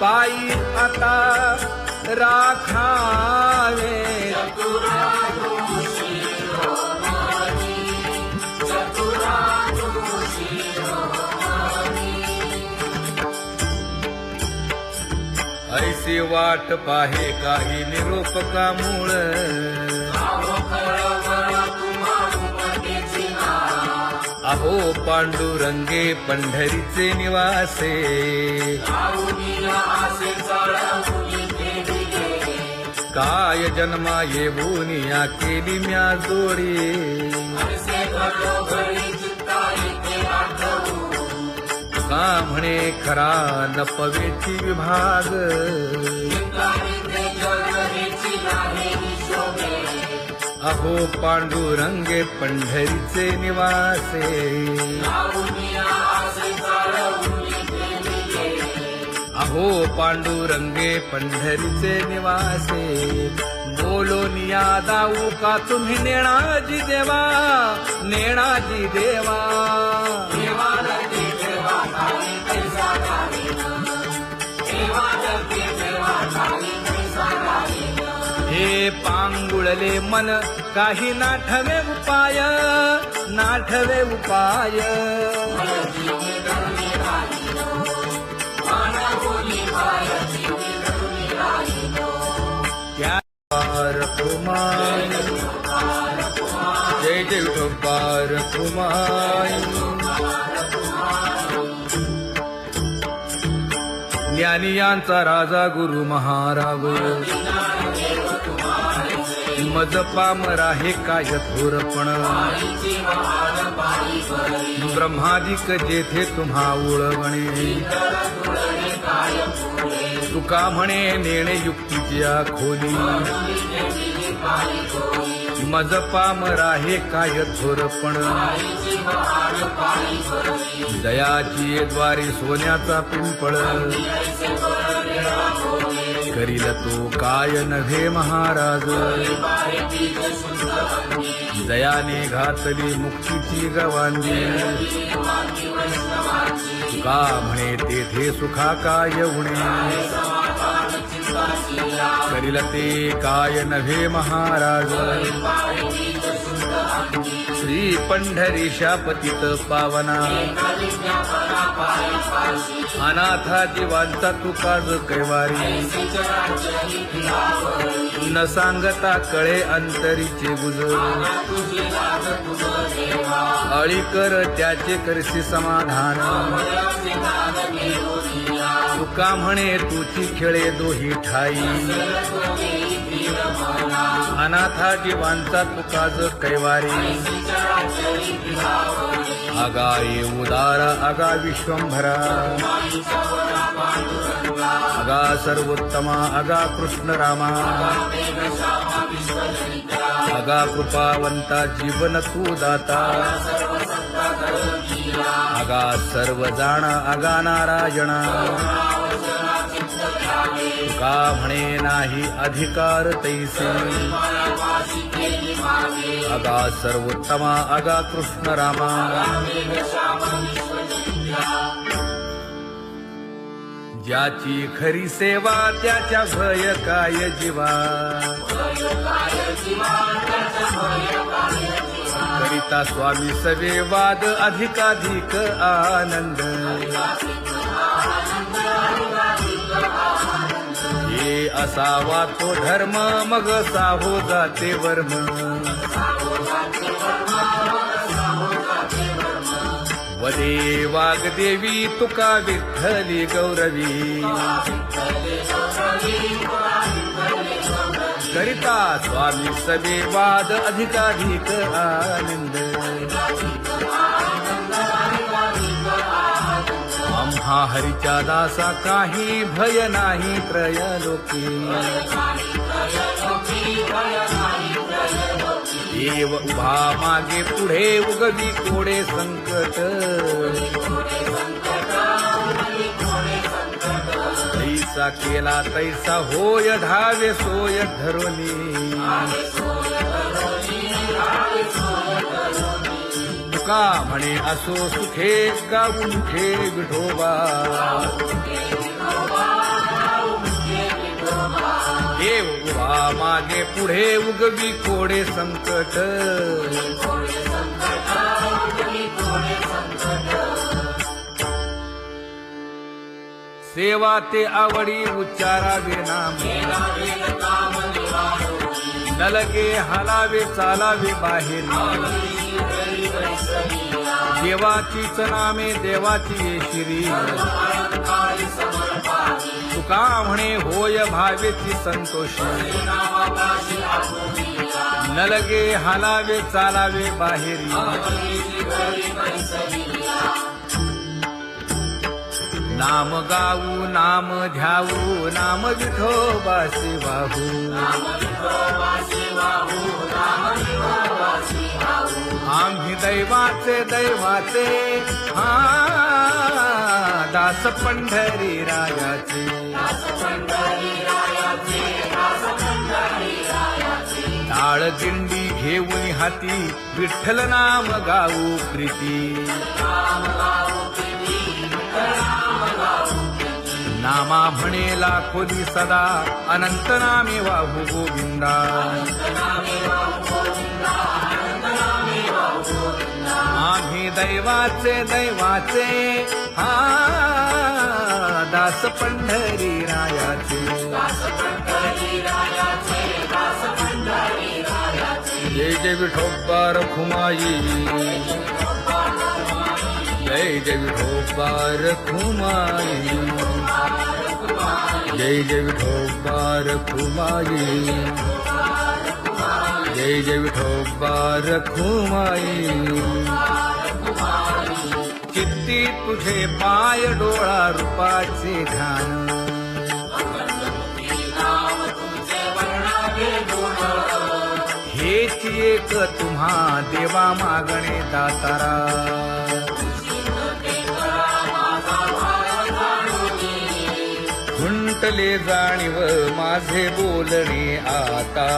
पायी आता राखावे ऐसी वाट पाहे काही निरोप का मूळ अहो पांडुरंगे पंढरीचे निवासे काय जन्मा येऊन या केली म्या जोडी का म्हणे खरा न पवेची विभाग अहो पांडुरंगे पंढरीचे निवासे अहो पांडुरंगे पंढरीचे निवासे बोलोनिया दाऊ का तुम्ही नेणाजी देवा नेणाजी देवा हे पांगुळले मन काही नाठवे उपाय नाठवे उपाय त्या कुमार जय जय विठोबार कुमार ज्ञानियांचा राजा गुरु महाराज मज पामरा हे काय थोरपण ब्रह्मादिक जेथे तुम्हा उळवणे तुका म्हणे नेणे युक्तीची खोली मज पामरा हे काय थोरपण दयाची द्वारे सोन्याचा पिंपळ करील तो काय नव्हे महाराज दयाने घातली मुक्तीची गवांगी का म्हणे तेथे सुखा काय उणे करील ते काय नव्हे महाराज श्री पंढरीशा पतित पावना अनाथा जीवांचा तुकाज कैवारी न सांगता कळे अंतरीचे गुज अळी कर त्याचे करसी समाधान तुका म्हणे तुची खेळे दोही ठाई अनाथा जीवांचा तुकाज कैवारी आगा ये उदार आगा विश्वंभरा आगा सर्वोत्तमा आगा कृष्ण रामा आगा कृपावंता जीवन तू दाता आगा सर्व जाणा आगा नारायणा तुका म्हणे नाही अधिकार तैसे आगा सर्वोत्तमा आगा कृष्ण रामा ज्याची खरी सेवा त्याच्या भय काय जीवा करिता स्वामी सवे वाद अधिकाधिक आनंद हे असावा तो धर्म मग साहो जाते वर्म वदे वाग्देवी तुका विठ्ठली गौरवी करिता स्वामी सवे वाद अधिकाधिक आनंद आम्हा हरीच्या दासा काही भय नाही त्रयलोकी देव उभा मागे पुढे उगवी कोडे संकट तैसा केला तैसा होय धावे सोय धरोनी तुका म्हणे असो सुखे गाऊन ठे विठोबा देव उभा मागे पुढे उगवी कोडे संकट सेवा ते आवडी उच्चारावे नाम न लगे हालावे चालावे बाहेरी देवाचीच नामे देवाची येशिरी तुका म्हणे होय भावेची संतोषी न लगे हालावे चालावे बाहेरी नाम गाऊ नाम ध्याऊ नाम विठोबासी वाहू आम्ही दैवाचे हा दास पंढरी रायाचे टाळ दिंडी घेऊन हाती विठ्ठल नाम गाऊ प्रीती नामा म्हणेला खोली सदा अनंत नामे वाहू गोविंदा आम्ही दैवाचे हा दास पंढरी रायाचे जय जय विठोबा रखुमाई जय जय विठोबा रखुमाई जय जय विठोबा रखुमाई जय जय विठोबा रखुमाई चित्ती तुझे पाय डोळा रूपाचे ध्यान हेच एक तुम्हा देवा मागणे दातारा खुंटले जाणीव माझे बोलणे आता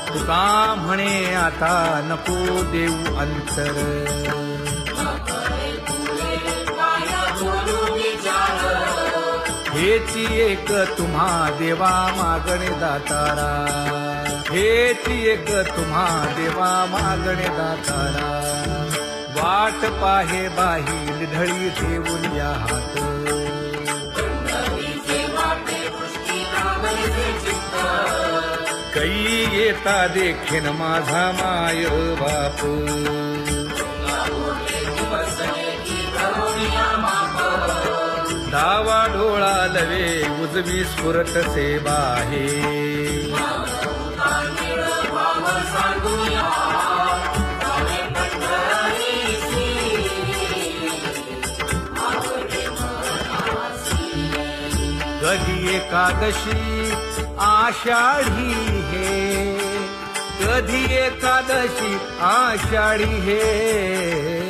तुका म्हणे आता नको देऊ अंतर हेची एक तुम्हा देवा मागणे दातारा हेची एक तुम्हा देवा मागणे दातारा वाट पाहे बाही ढळी ठेवून या हात कै येता देखेन माझा माय बाप डावा डोळा लवे उजवी स्फुरत से बाहे कधी एकादशी आषाढी हे कधी एकादशी आषाढी हे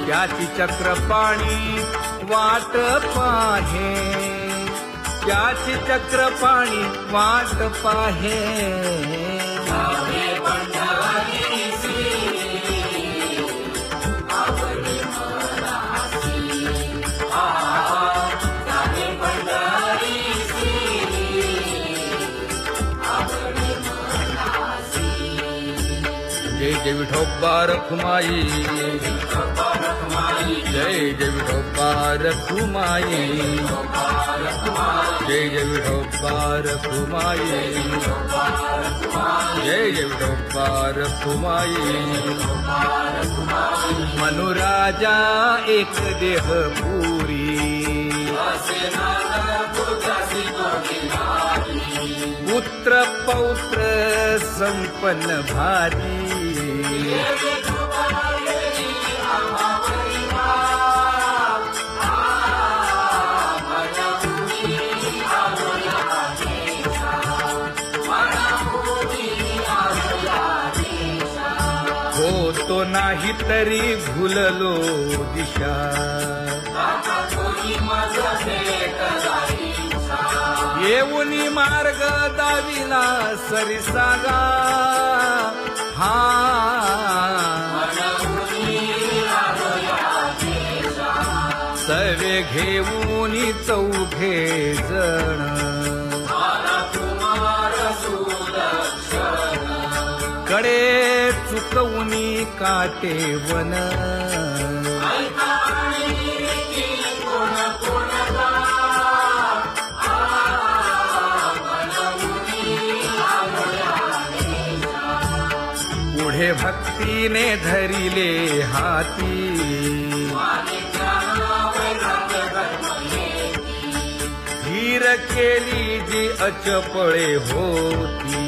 त्याची चक्रपाणी वाट पाहे त्याची चक्रपाणी वाट पाहे जय जय विठोबा रखुमाई जय जय विठोबा रखुमाई जय जय विठोबा रखुमाई जय जय विठोबा रखुमाई मनुराजा एक देह पुरी पुत्र पौत्र संपन्न भारी होतो नाही तरी भुललो दिशा येऊनी मार्ग दाविला सरिसागा हा सवे घेऊनी चौघे जण कडे चुकवूनी काटे वन पुढे भक्तीने धरिले हाती धीर केली जी अचपळे होती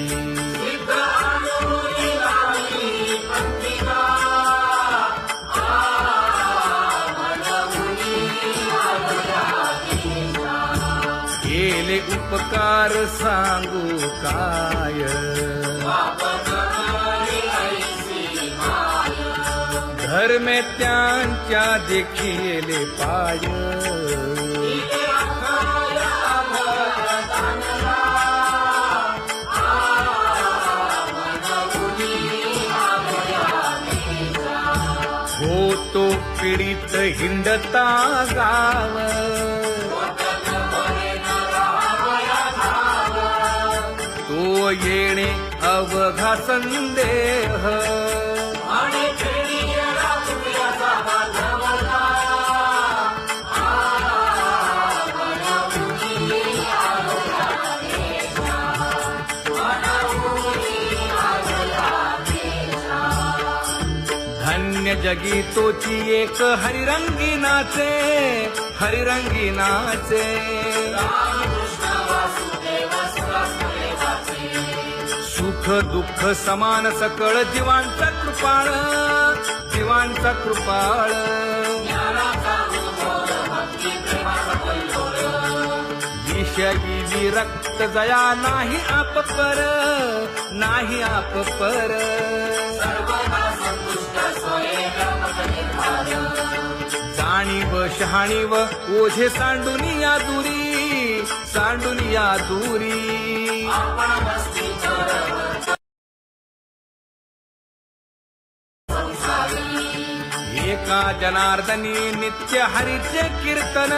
केले उपकार सांगू काय धर्मे त्यांच्या देखिले पाय होतो पीडित हिंडता गाव तो येणे अवघा संदेह धन्य जगी तोची एक हरिरंगी नाचे हरिरंगी नाचे सुख दुःख समान सकळ जीवांचा कृपाळ जीवांचा कृपाळ विषयी विरक्त जया नाही आप पर नाही आप पर जाणीव शहाणीव ओझे सांडुनिया दूरी एका जनार्दनी नित्य हरीचे कीर्तन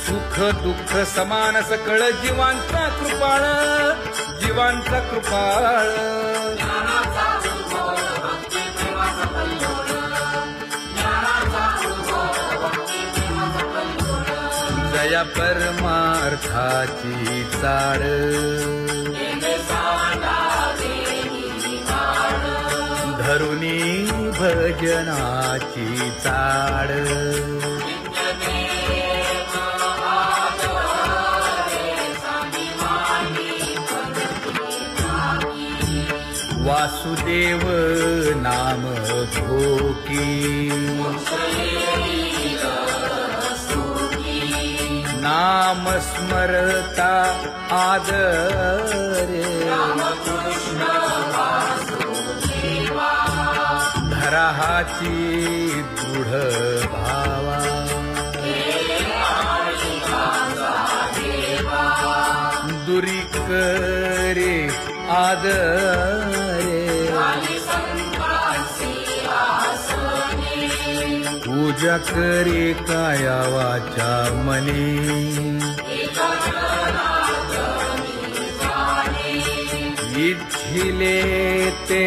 सुख दुःख समान सकळ जीवांचा कृपाळ जया परमार्थाची चाळ धरुनी भजनाची चाळ वासुदेव नाम घोकी नाम स्मरता आदरे धराहाची दृढ भावा दुरी करे आदरे पूजा करे काया वाचा मनी इच्छिले ते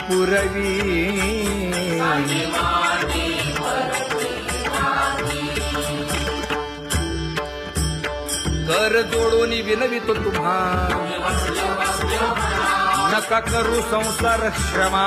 पुरवी कर जोडून विनवितो तुम्हा नका करू संसार क्षमा